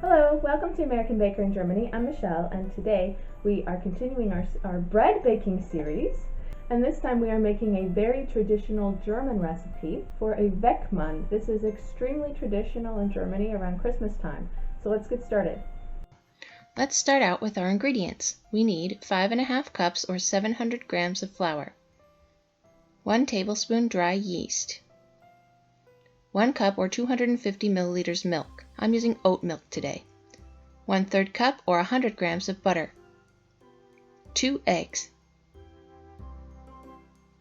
Hello, welcome to American Baker in Germany. I'm Michelle, and today we are continuing our bread baking series. And this time we are making a very traditional German recipe for a Weckmann. This is extremely traditional in Germany around Christmas time. So let's get started. Let's start out with our ingredients. We need 5½ cups or 700 grams of flour, 1 tablespoon dry yeast, 1 cup or 250 milliliters milk. I'm using oat milk today. 1/3 cup or 100 grams of butter, 2 eggs,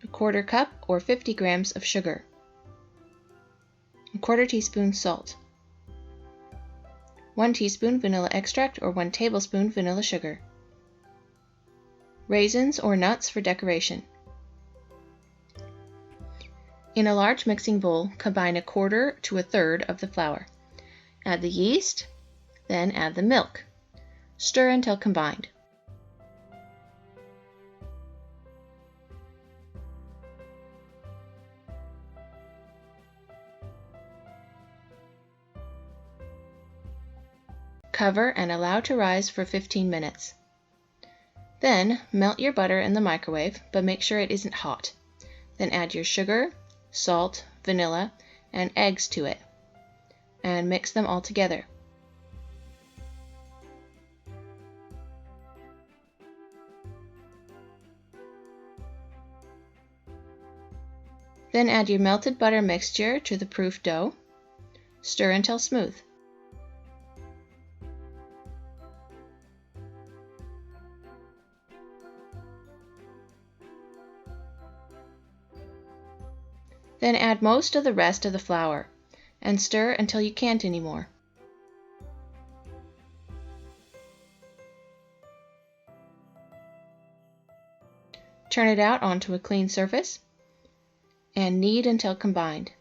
1/4 cup or 50 grams of sugar, 1/4 teaspoon salt, 1 teaspoon vanilla extract or 1 tablespoon vanilla sugar, raisins or nuts for decoration. In a large mixing bowl, combine 1/4 to 1/3 of the flour. Add the yeast, then add the milk. Stir until combined. Cover and allow to rise for 15 minutes. Then melt your butter in the microwave, but make sure it isn't hot. Then add your sugar, salt, vanilla, and eggs to it, and mix them all together. Then add your melted butter mixture to the proof dough. Stir until smooth. Then add most of the rest of the flour and stir until you can't anymore. Turn it out onto a clean surface and knead until combined.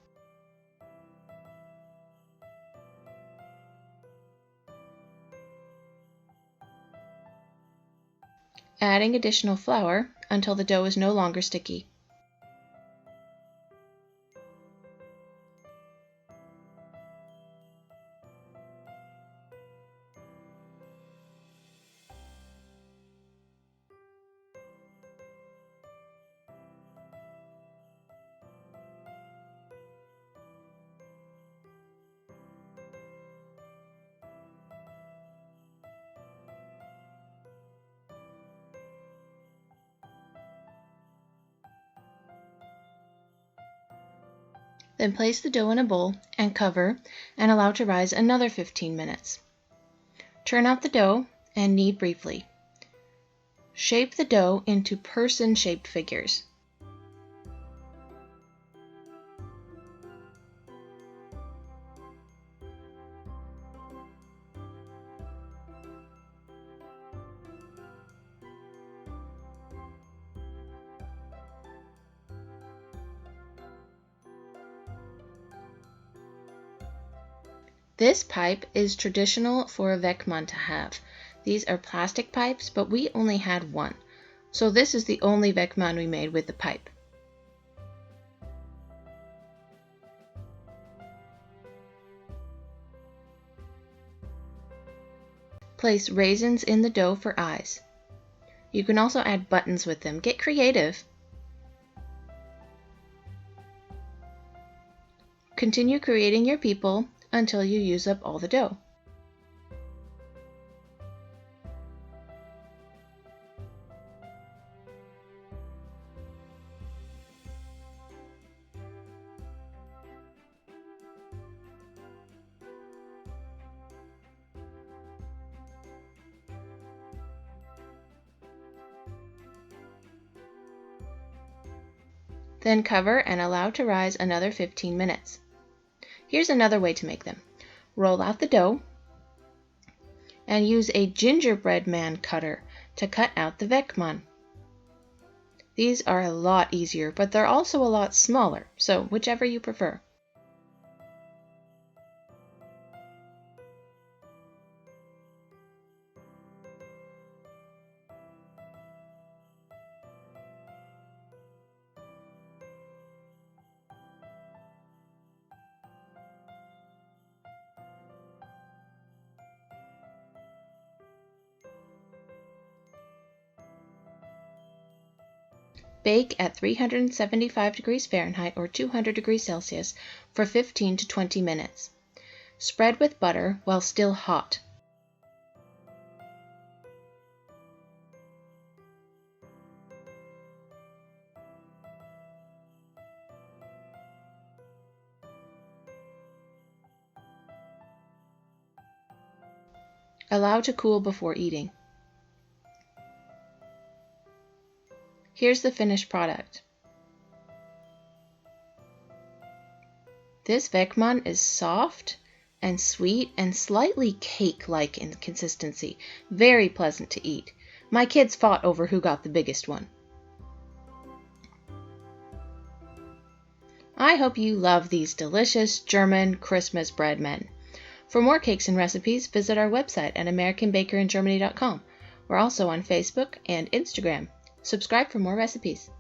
Adding additional flour until the dough is no longer sticky. Then place the dough in a bowl and cover and allow to rise another 15 minutes. Turn out the dough and knead briefly. Shape the dough into person-shaped figures. This pipe is traditional for a Weckmann to have. These are plastic pipes, but we only had one, so this is the only Weckmann we made with the pipe. Place raisins in the dough for eyes. You can also add buttons with them. Get creative. Continue creating your people until you use up all the dough. Then cover and allow to rise another 15 minutes. Here's another way to make them. Roll out the dough and use a gingerbread man cutter to cut out the Weckmann. These are a lot easier, but they're also a lot smaller, so whichever you prefer. Bake at 375 degrees Fahrenheit or 200 degrees Celsius for 15 to 20 minutes. Spread with butter while still hot. Allow to cool before eating. Here's the finished product. This Weckmann is soft and sweet and slightly cake-like in consistency. Very pleasant to eat. My kids fought over who got the biggest one. I hope you love these delicious German Christmas bread men. For more cakes and recipes, visit our website at AmericanBakerInGermany.com. We're also on Facebook and Instagram. Subscribe for more recipes.